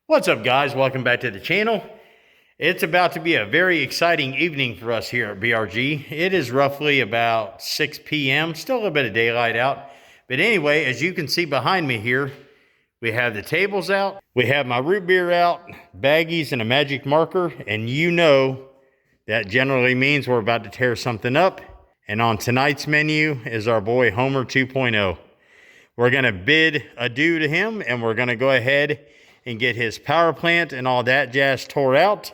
What's up, guys? Welcome back to the channel. It's about to be a very exciting evening for us here at BRG. It is roughly about 6 p.m. Still a little bit of daylight out. But anyway, as you can see behind me here, we have the tables out. We have my root beer out, baggies, and a magic marker. And you know that generally means we're about to tear something up. And on tonight's menu is our boy Homer 2.0. We're going to bid adieu to him, and we're going to go ahead and get his power plant and all that jazz tore out,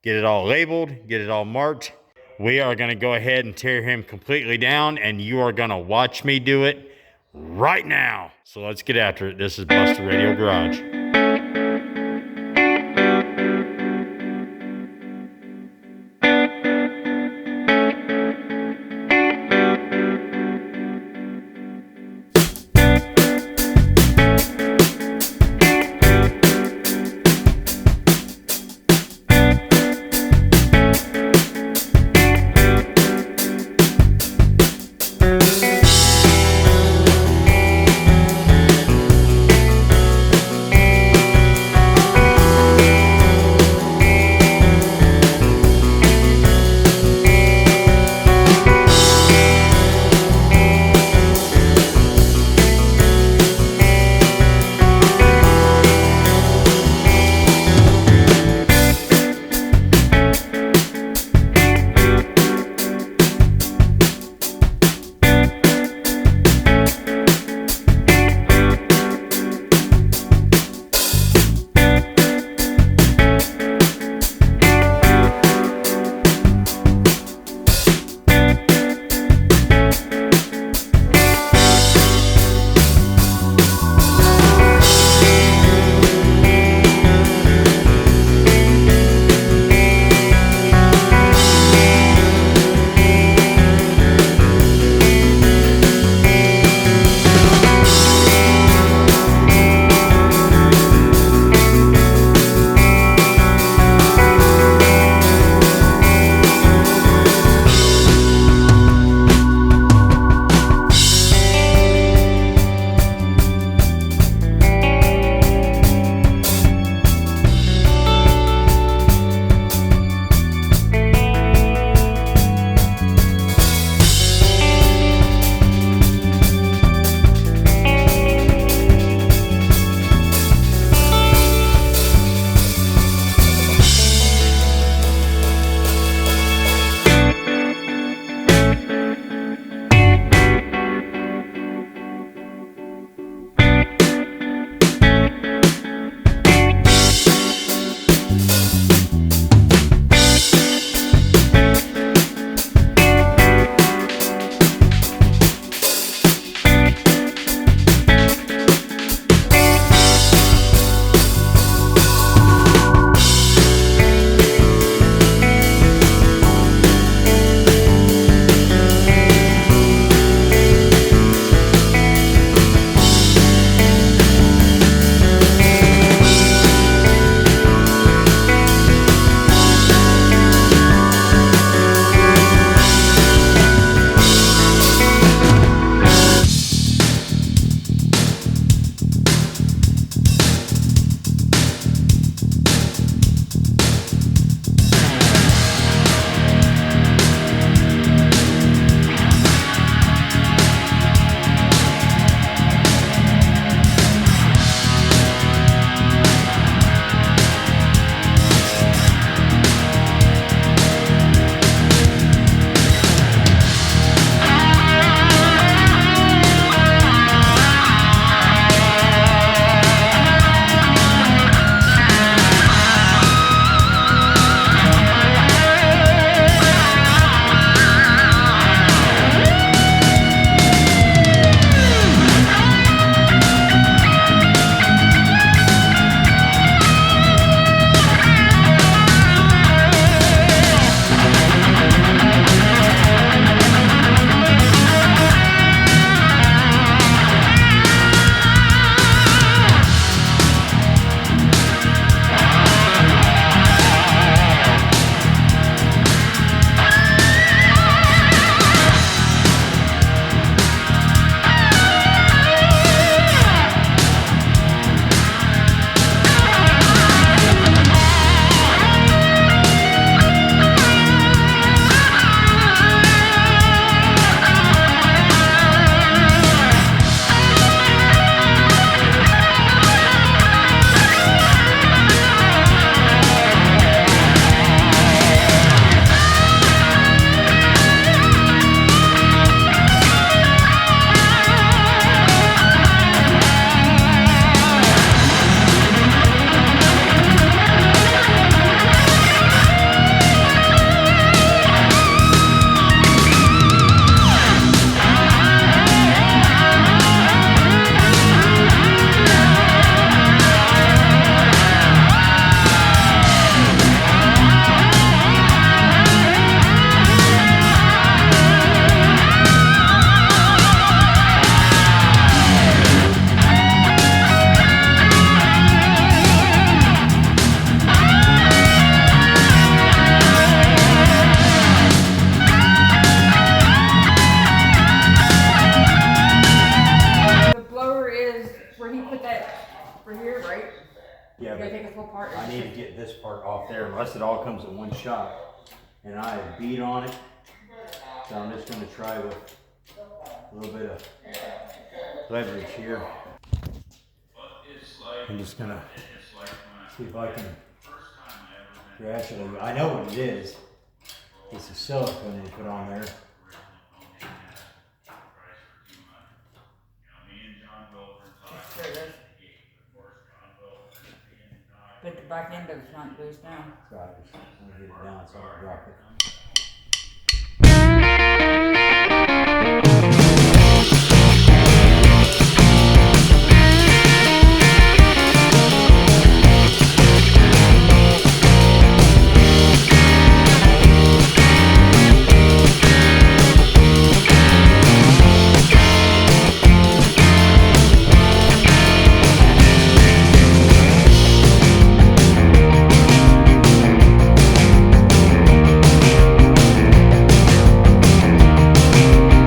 get it all labeled, get it all marked. We are going to go ahead and tear him completely down, and you are going to watch me do it right now. So let's get after it. This is Buster Radio Garage. Yeah, You gotta take this whole part. I need to get this part off there unless it all comes in one shot. And I have beat on it. So I'm just gonna try with a little bit of leverage here. I'm just gonna see if I can gradually, I know what it is. It's a silicone they put on there. There it is. But the back end of it's not goes down. So I just want to get it down so I don't drop it.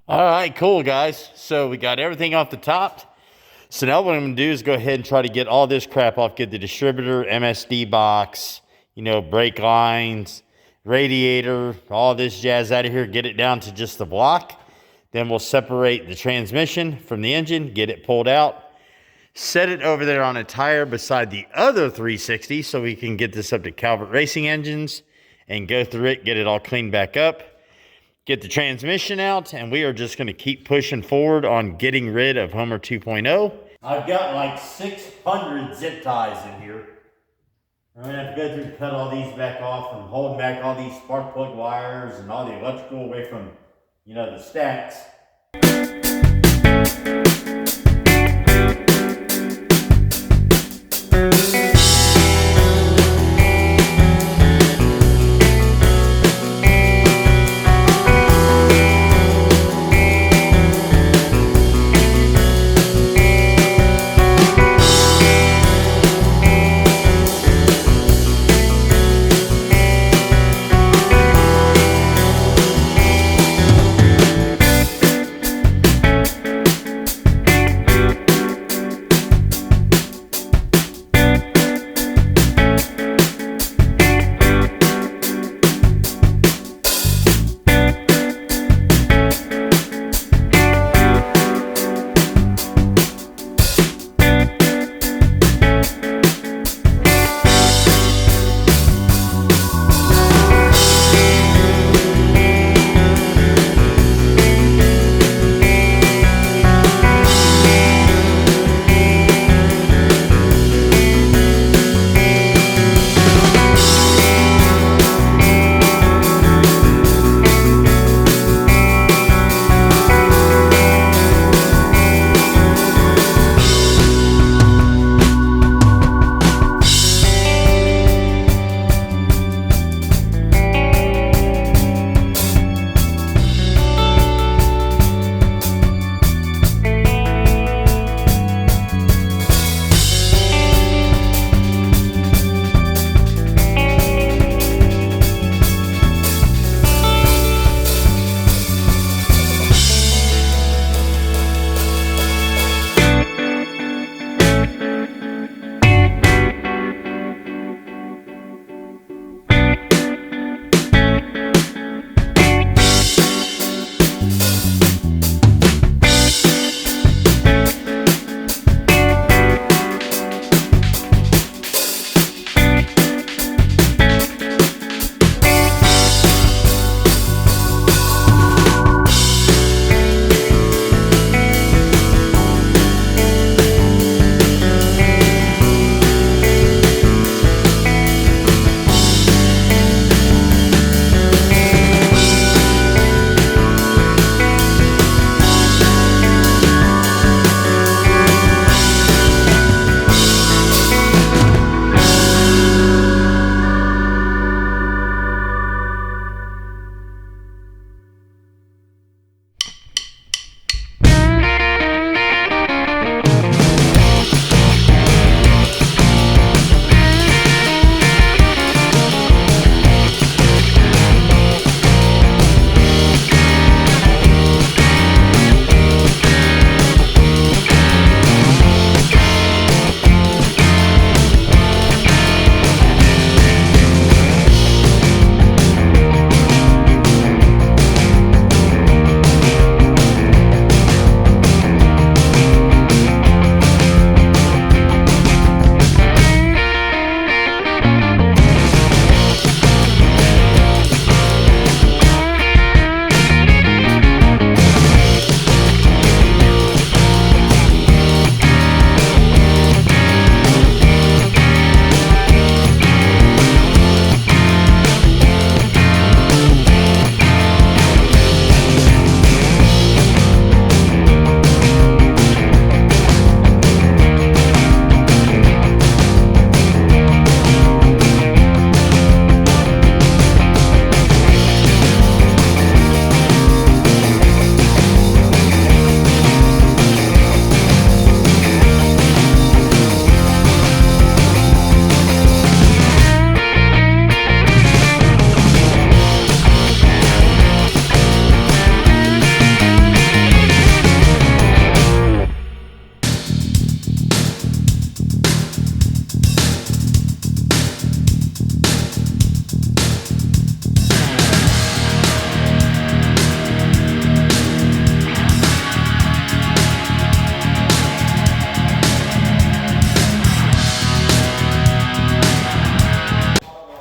Alright, cool guys. So we got everything off the top. So now what I'm going to do is go ahead and try to get all this crap off. Get the distributor, MSD box, brake lines, radiator, all this jazz out of here. Get it down to just the block. Then we'll separate the transmission from the engine. Get it pulled out. Set it over there on a tire beside the other 360 so we can get this up to Calvert Racing Engines and go through it. Get it all cleaned back up. Get the transmission out, and we are just going to keep pushing forward on getting rid of Homer 2.0. I've got like 600 zip ties in here. I'm going to have to go through and cut all these back off and hold back all these spark plug wires and all the electrical away from, the stacks.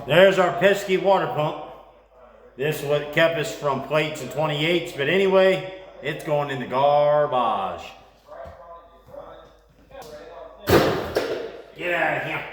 There's our pesky water pump. This is what kept us from plates and 28s, but anyway, it's going in the garbage. Get out of here.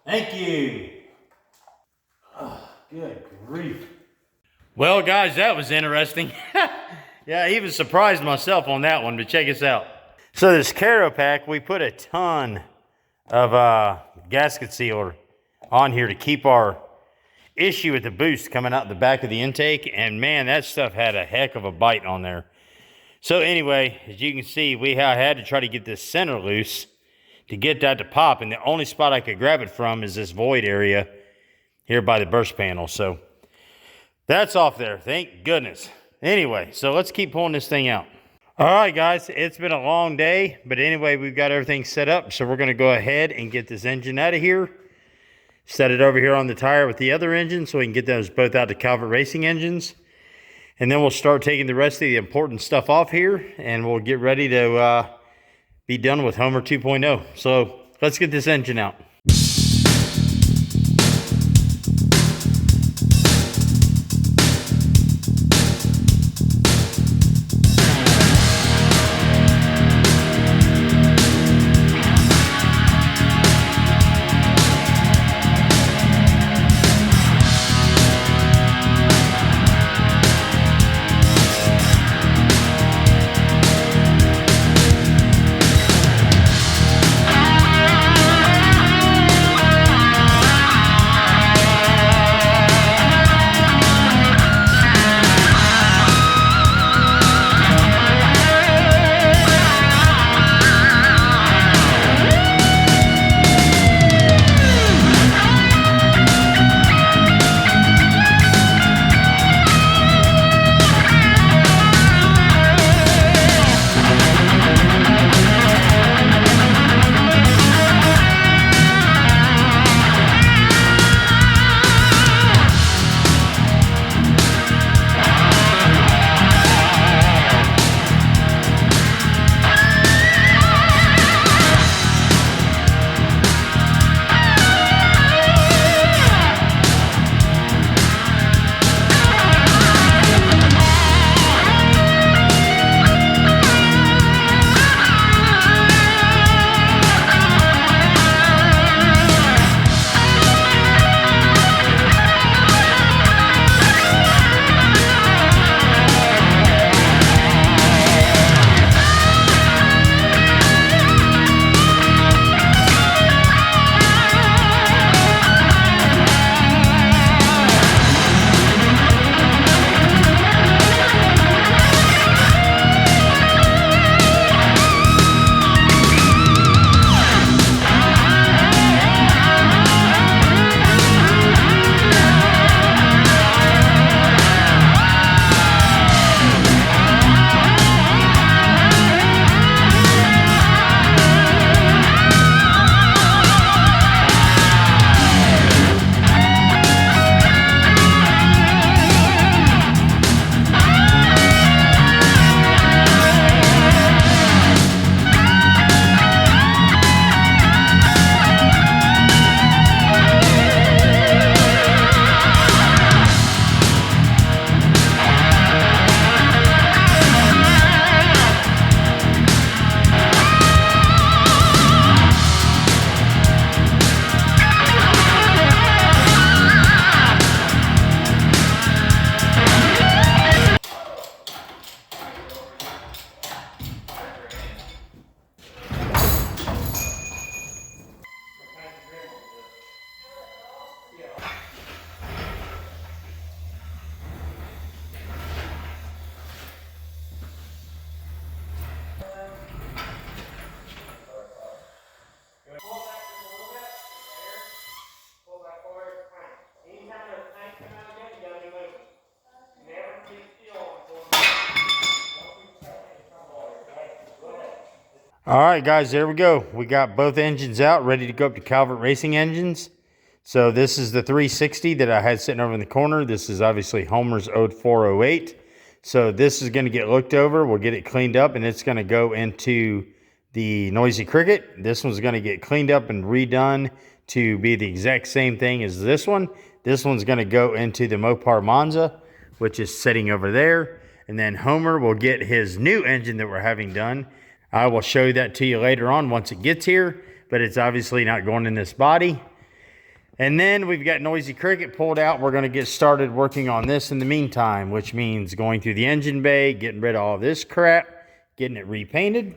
Thank you. Oh, good grief. Well, guys, that was interesting. Yeah, I even surprised myself on that one, but check us out. So this Caro pack, we put a ton of gasket sealer on here to keep our issue with the boost coming out the back of the intake. And man, that stuff had a heck of a bite on there. So anyway, as you can see, I had to try to get this center loose to get that to pop, and the only spot I could grab it from is this void area here by the burst panel. So that's off there, thank goodness. Anyway, so let's keep pulling this thing out. All right, guys, it's been a long day, but anyway, we've got everything set up, so we're gonna go ahead and get this engine out of here, set it over here on the tire with the other engine so we can get those both out to Calvert Racing engines. And then we'll start taking the rest of the important stuff off here, and we'll get ready to be done with Homer 2.0. So let's get this engine out. All right, guys, there we go. We got both engines out, ready to go up to Calvert Racing Engines. So this is the 360 that I had sitting over in the corner. This is obviously Homer's 0408. So this is going to get looked over. We'll get it cleaned up, and it's going to go into the Noisy Cricket. This one's going to get cleaned up and redone to be the exact same thing as this one. This one's going to go into the Mopar Monza, which is sitting over there. And then Homer will get his new engine that we're having done. I will show that to you later on once it gets here, but it's obviously not going in this body. And then we've got Noisy Cricket pulled out. We're going to get started working on this in the meantime, which means going through the engine bay, getting rid of all this crap, getting it repainted.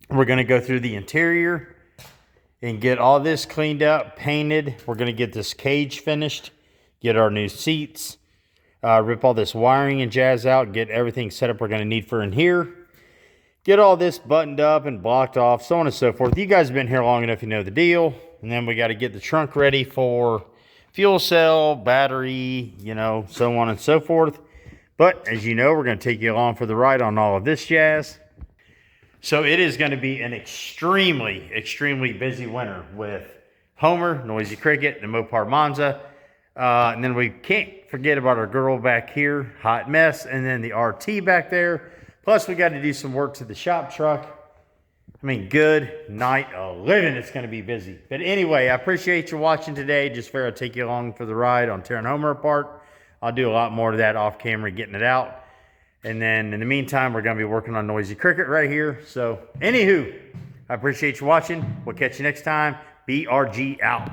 We're going to go through the interior and get all this cleaned up, painted. We're going to get this cage finished, get our new seats, rip all this wiring and jazz out, get everything set up we're going to need for in here. Get all this buttoned up and blocked off, so on and so forth. You guys have been here long enough, you know the deal. And then we got to get the trunk ready for fuel cell, battery, you know, so on and so forth. But as you know, we're going to take you along for the ride on all of this jazz. So it is going to be an extremely, extremely busy winter with Homer, Noisy Cricket, the Mopar Monza. And then we can't forget about our girl back here, Hot Mess, and then the RT back there. Plus, we got to do some work to the shop truck. I mean, good night of living. It's going to be busy. But anyway, I appreciate you watching today. Just figured I'd take you along for the ride on tearing Homer apart. I'll do a lot more of that off camera, getting it out. And then in the meantime, we're going to be working on Noisy Cricket right here. So, anywho, I appreciate you watching. We'll catch you next time. BRG out.